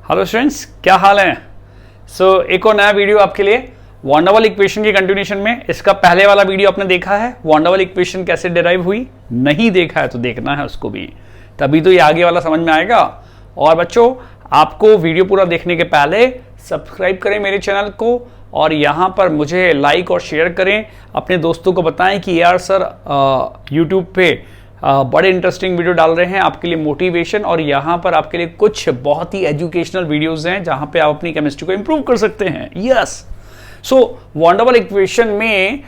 Hello students, क्या हाल है। एक और नया वीडियो आपके लिए वॉन डर वाल इक्वेशन की कंटिन्यूशन में। इसका पहले वाला वीडियो आपने देखा है, वॉन डर वाल इक्वेशन कैसे डिराइव हुई। नहीं देखा है तो देखना है उसको भी, तभी तो ये आगे वाला समझ में आएगा। और बच्चों, आपको वीडियो पूरा देखने के पहले सब्सक्राइब करें मेरे चैनल को, और यहाँ पर मुझे लाइक और शेयर करें। अपने दोस्तों को बताएं कि यार सर यूट्यूब पे बड़े इंटरेस्टिंग वीडियो डाल रहे हैं आपके लिए मोटिवेशन, और यहाँ पर आपके लिए कुछ बहुत ही एजुकेशनल वीडियोस हैं जहाँ पे आप अपनी केमिस्ट्री को इंप्रूव कर सकते हैं। यस, सो वॉन डर वाल इक्वेशन में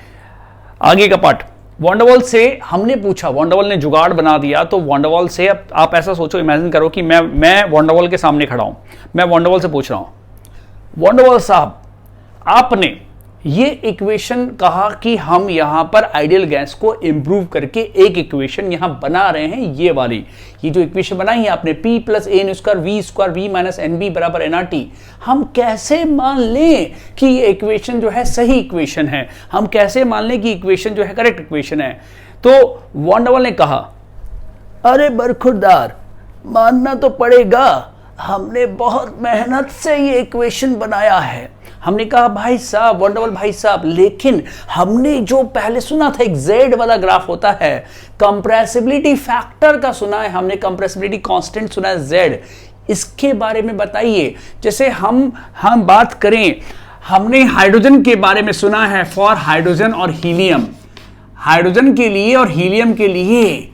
आगे का पार्ट, वॉन डर वाल से हमने पूछा, वॉन डर वाल ने जुगाड़ बना दिया। तो वॉन डर वाल से अब आप ऐसा सोचो, इमेजिन करो कि मैं वॉन डर वाल के सामने खड़ा हूँ। मैं वॉन डर वाल से पूछ रहा हूँ, वॉन डर वाल साहब, आपने ये इक्वेशन कहा कि हम यहां पर आइडियल गैस को इंप्रूव करके एक इक्वेशन यहां बना रहे हैं, ये वाली। ये जो इक्वेशन बनाई है आपने, P plus N square V square V minus N B बराबर NRT, हम कैसे मान लें कि ये इक्वेशन जो है सही इक्वेशन है, हम कैसे मान लें कि इक्वेशन जो है करेक्ट इक्वेशन है। तो वॉन डर वाल ने कहा, अरे बरखुरदार, मानना तो पड़ेगा, हमने बहुत मेहनत से ये इक्वेशन बनाया है। हमने कहा भाई साहब, वॉन डर वाल भाई साहब, लेकिन हमने जो पहले सुना था एक Z वाला ग्राफ होता है, कंप्रेसिबिलिटी फैक्टर का सुना है हमने, कंप्रेसिबिलिटी कांस्टेंट सुना है Z, इसके बारे में बताइए। जैसे हम बात करें, हमने हाइड्रोजन के बारे में सुना है, फॉर हाइड्रोजन और हीलियम, हाइड्रोजन के लिए और हीलियम के लिए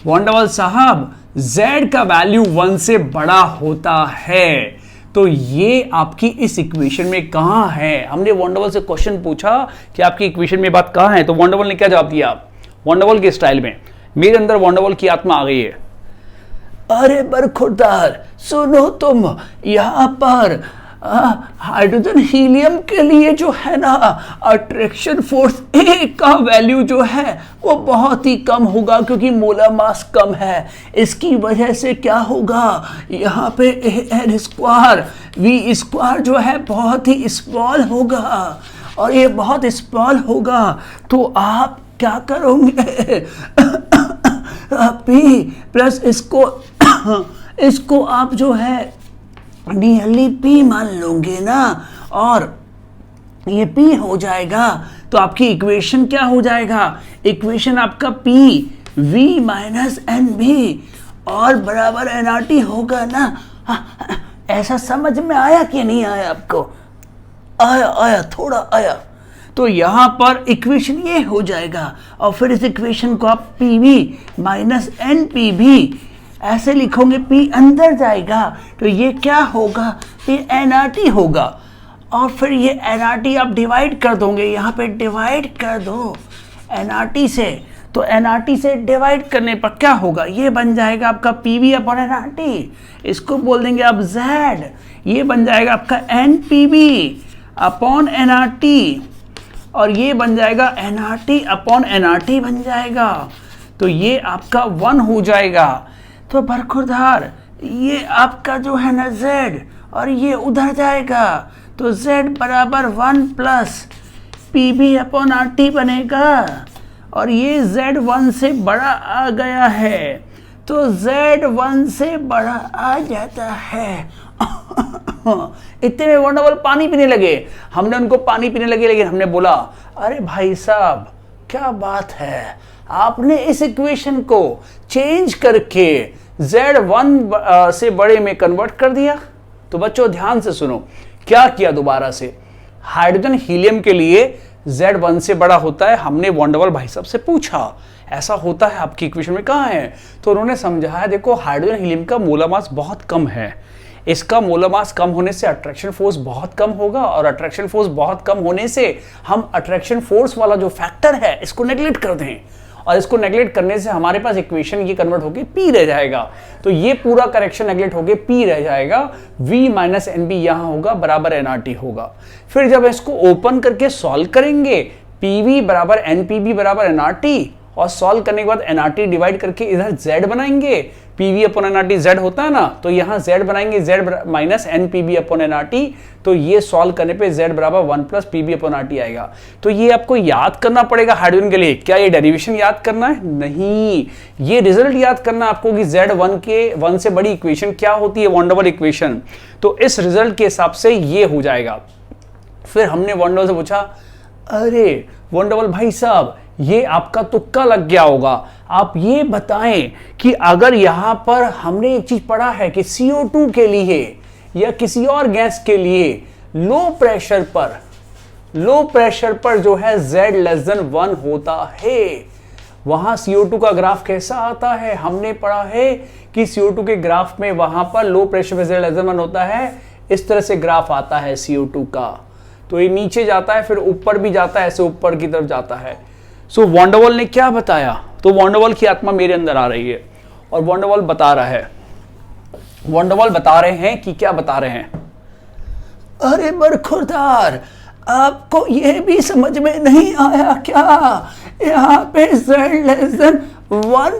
वॉन डर वाल साहब Z का वैल्यू 1 से बड़ा होता है। तो ये आपकी इस इक्वेशन में कहां है। हमने वॉन डर वाल से क्वेश्चन पूछा कि आपकी इक्वेशन में बात कहां है, तो वॉन डर वाल ने क्या जवाब दिया। वॉन डर वाल के स्टाइल में मेरे अंदर वॉन डर वाल की आत्मा आ गई है। अरे बरखुरदार, सुनो तुम, यहां पर हाइड्रोजन हीलियम के लिए जो है ना, अट्रैक्शन फोर्स ए का वैल्यू जो है वो बहुत ही कम होगा, क्योंकि मोलर मास कम है। इसकी वजह से क्या होगा, यहाँ पे एन स्क्वायर वी स्क्वायर जो है बहुत ही स्मॉल होगा, और ये बहुत स्मॉल होगा। तो आप क्या करोगे, पी प्लस इसको आप जो है नियरली P मान लोगे ना, और ये P हो जाएगा। तो आपकी इक्वेशन क्या हो जाएगा, इक्वेशन आपका P V minus N B और बराबर NRT होगा ना। ऐसा समझ में आया कि नहीं आया आपको? आया थोड़ा आया। तो यहां पर इक्वेशन ये हो जाएगा, और फिर इस इक्वेशन को आप PV माइनस NPV ऐसे लिखोगे, P अंदर जाएगा तो ये क्या होगा, ये NRT होगा। और फिर ये NRT आप डिवाइड कर दोगे, यहाँ पे डिवाइड कर दो NRT से, तो NRT से डिवाइड करने पर क्या होगा, ये बन जाएगा आपका PV अपॉन NRT, इसको बोल देंगे आप Z, ये बन जाएगा आपका NPV अपॉन NRT, और ये बन जाएगा NRT अपॉन NRT बन जाएगा। तो ये आपका 1 हो जाएगा। तो बरखुरदार, ये आपका जो है ना Z, और ये उधर जाएगा, तो Z बराबर 1 प्लस PV अपॉन RT बनेगा, और ये Z 1 से बड़ा आ गया है, तो Z 1 से बड़ा आ जाता है। इतने में वॉन डर वाल पानी पीने लगे, हमने उनको पानी पीने लगे, लेकिन हमने बोला, अरे भाई साहब क्या बात है, आपने इस इक्वेशन को चेंज करके Z1 से बड़े में कन्वर्ट कर दिया। तो बच्चों ध्यान से सुनो, क्या किया दोबारा से, हाइड्रोजन हीलियम के लिए Z1 से बड़ा होता है, हमने वॉन डर वाल भाई साहब से पूछा ऐसा होता है आपकी इक्वेशन में कहाँ है, तो उन्होंने समझाया, देखो हाइड्रोजन हीलियम का मोलर मास बहुत कम है, इसका मोलर मास कम होने से अट्रैक्शन फोर्स बहुत कम होगा, और अट्रैक्शन फोर्स बहुत कम होने से हम अट्रैक्शन फोर्स वाला जो फैक्टर है इसको नेग्लेक्ट कर दें, और इसको नेग्लेक्ट करने से हमारे पास इक्वेशन ये कन्वर्ट होके P रह जाएगा। तो ये पूरा करेक्शन नेग्लेक्ट होके P रह जाएगा, V माइनस एन बी यहाँ होगा बराबर NRT होगा। फिर जब इसको ओपन करके सॉल्व करेंगे, PV बराबर NPV बराबर NRT, और सॉल्व करने के बाद एनआरटी डिवाइड करके इधर z बनाएंगे, पीवी अपॉन एनआरटी z होता है ना, तो यहाँ z बनाएंगे, z minus N PV upon NRT, तो ये सॉल्व करने पे z बराबर 1 प्लस पीवी अपॉन आरटी आएगा। तो ये आपको याद करना पड़ेगा हाइड्रोजन के लिए। क्या ये डेरिवेशन याद करना है? नहीं, ये रिजल्ट याद करना आपको कि z1 से बड़ी इक्वेशन क्या होती है, वॉन डर वाल इक्वेशन। तो इस रिजल्ट के हिसाब से ये हो जाएगा। फिर हमने वॉन डर वाल से पूछा, अरे वॉन डर वाल भाई साहब, ये आपका तुक्का लग गया होगा, आप ये बताएं कि अगर यहां पर हमने एक चीज पढ़ा है कि CO2 के लिए या किसी और गैस के लिए लो प्रेशर पर जो है Z<1 होता है, वहां CO2 का ग्राफ कैसा आता है? हमने पढ़ा है कि CO2 के ग्राफ में वहां पर लो प्रेशर पर Z<1 होता है, इस तरह से ग्राफ आता है CO2 का। तो ये नीचे जाता है, फिर ऊपर भी जाता है, ऐसे ऊपर की तरफ जाता है। सो वॉन डर वाल ने क्या बताया? तो वॉन डर वाल की आत्मा मेरे अंदर आ रही है और वॉन डर वाल बता रहा है, वॉन डर वाल बता रहे हैं कि क्या बता रहे हैं? अरे बरखुरदार, आपको यह भी समझ में नहीं आया क्या? यहाँ पे Z<1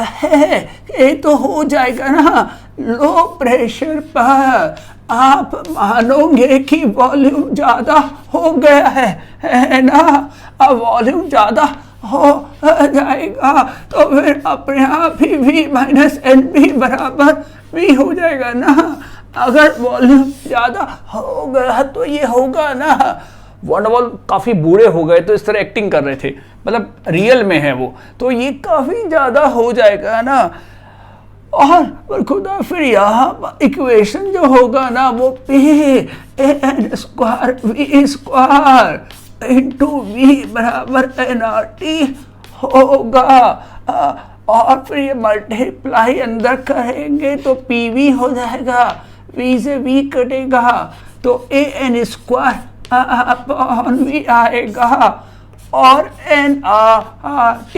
है, ये तो हो जाएगा ना लो प्रेशर पर। आप मानोगे कि वॉल्यूम ज्यादा हो गया है ना? अब वॉल्यूम ज्यादा हो जाएगा तो फिर अपने आप ही V माइनस एन बी बराबर V हो जाएगा ना। अगर वॉल्यूम ज्यादा हो गया तो ये होगा ना। वॉन डर वाल काफी बूढ़े हो गए तो इस तरह एक्टिंग कर रहे थे, मतलब रियल में है वो, तो ये काफी ज्यादा हो जाएगा ना। और खुदा फिर यहाँ इक्वेशन जो होगा ना वो P(n² V² इंटू V बराबर nRT होगा। और फिर ये मल्टीप्लाई अंदर करेंगे तो PV हो जाएगा, V से V कटेगा तो an² अपॉन V आएगा और nRT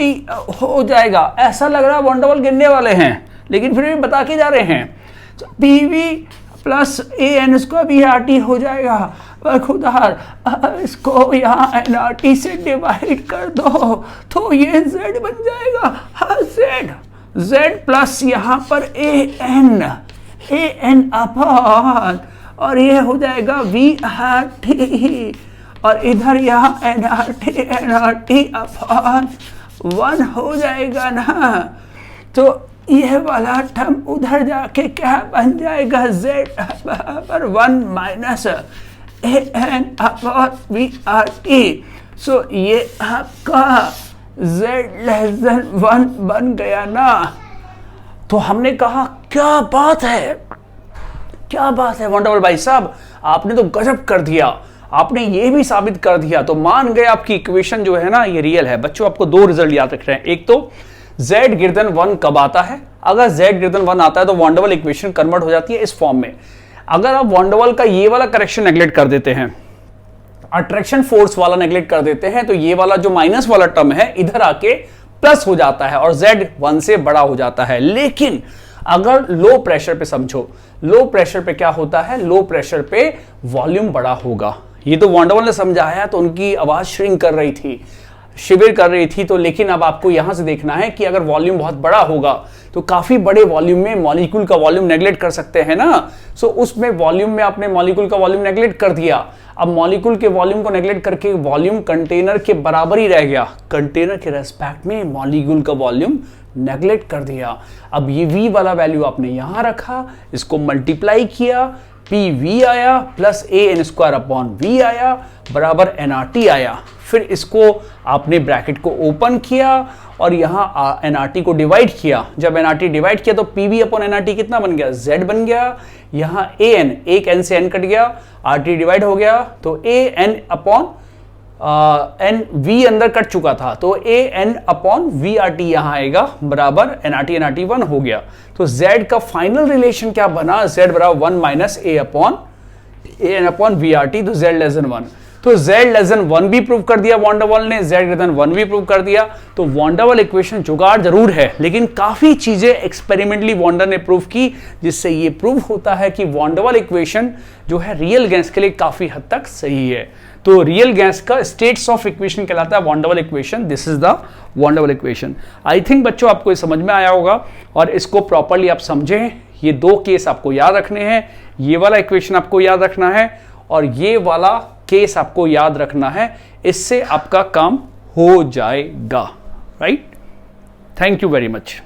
हो जाएगा। ऐसा लग रहा है वॉन डर वाल गिनने वाले हैं, लेकिन फिर भी बता के जा रहे हैं। तो PV प्लस an² VRT हो जाएगा। पर खुदार इसको यहाँ nRT से डिवाइड कर दो तो ये Z बन जाएगा। हाँ, Z प्लस यहाँ पर an अपॉन और ये हो जाएगा VRT और इधर यहाँ nRT अपॉन 1 हो जाएगा ना। तो यह वाला टर्म उधर जाके क्या बन जाएगा? Z बराबर 1 माइनस an अपॉन VRT। सो ये आपका Z<1 बन गया ना। तो हमने कहा क्या बात है, क्या बात है वॉन डर वाल भाई साहब, आपने तो गजब कर दिया, आपने ये भी साबित कर दिया। तो मान गए आपकी इक्वेशन जो है ना ये रियल है। बच्चों आपको दो रिजल्ट याद रख रहे हैं। एक तो Z>1 कब आता है? अगर Z>1 आता है तो von der Waals equation convert हो जाती है इस फॉर्म में। अगर आप वॉन डर वाल का ये वाला करेक्शन नेग्लेक्ट कर देते हैं, अट्रैक्शन फोर्स वाला नेग्लेक्ट कर देते हैं, तो ये वाला जो माइनस वाला टर्म है इधर आके प्लस हो जाता है और Z 1 से बड़ा हो जाता है। लेकिन अगर लो प्रेशर पे समझो, लो प्रेशर पे क्या होता है? लो प्रेशर पे वॉल्यूम बड़ा होगा। ये तो वॉन डर वाल ने समझाया तो उनकी आवाज श्रिंक कर रही थी, शिविर कर रही थी। तो लेकिन अब आपको यहां से देखना है कि अगर वॉल्यूम बहुत बड़ा होगा तो काफी बड़े वॉल्यूम में मॉलिक्यूल का वॉल्यूम नेग्लेक्ट कर सकते हैं ना। सो उसमें वॉल्यूम में आपने मॉलिक्यूल का वॉल्यूम नेग्लेक्ट कर दिया। अब मॉलिक्यूल के वॉल्यूम को नेग्लेक्ट करके वॉल्यूम कंटेनर के बराबर ही रह गया। कंटेनर के रेस्पेक्ट में मॉलिक्यूल का वॉल्यूम नेग्लेक्ट कर दिया। अब ये V वाला वैल्यू आपने यहां रखा, इसको मल्टीप्लाई किया, PV आया प्लस an² अपॉन V आया बराबर nRT आया। फिर इसको आपने ब्रैकेट को ओपन किया और यहाँ nRT को डिवाइड किया। जब nRT डिवाइड किया तो PV अपॉन nRT कितना बन गया? Z बन गया। यहाँ an, एक n से n कट गया, RT डिवाइड हो गया तो an अपॉन n V अंदर कट चुका था तो an अपॉन VRT यहाँ आएगा बराबर nRT 1 हो गया। तो Z का फाइनल रिलेशन क्या बना? Z बराबर 1 माइनस an अपॉन VRT, तो Z<1। तो Z 1 भी प्रूव कर दिया वॉन डर वाल ने, Z 1 भी प्रूव कर दिया। तो वॉन डर वाल इक्वेशन जुगाड़ जरूर है, लेकिन काफी चीजें एक्सपेरिमेंटली वॉन डर ने प्रूव की, जिससे ये प्रूव होता है कि वॉन डर वाल इक्वेशन जो है रियल गैस के लिए काफी हद तक सही है। तो रियल गैस का स्टेट्स ऑफ इक्वेशन कहलाता है van der Waals equation. This is the van der Waals equation. I think बच्चों आपको ये समझ में आया होगा और इसको प्रॉपरली आप समझें। ये दो केस आपको याद रखने हैं, ये वाला इक्वेशन आपको याद रखना है और ये वाला केस आपको याद रखना है, इससे आपका काम हो जाएगा। Right, thank you very much.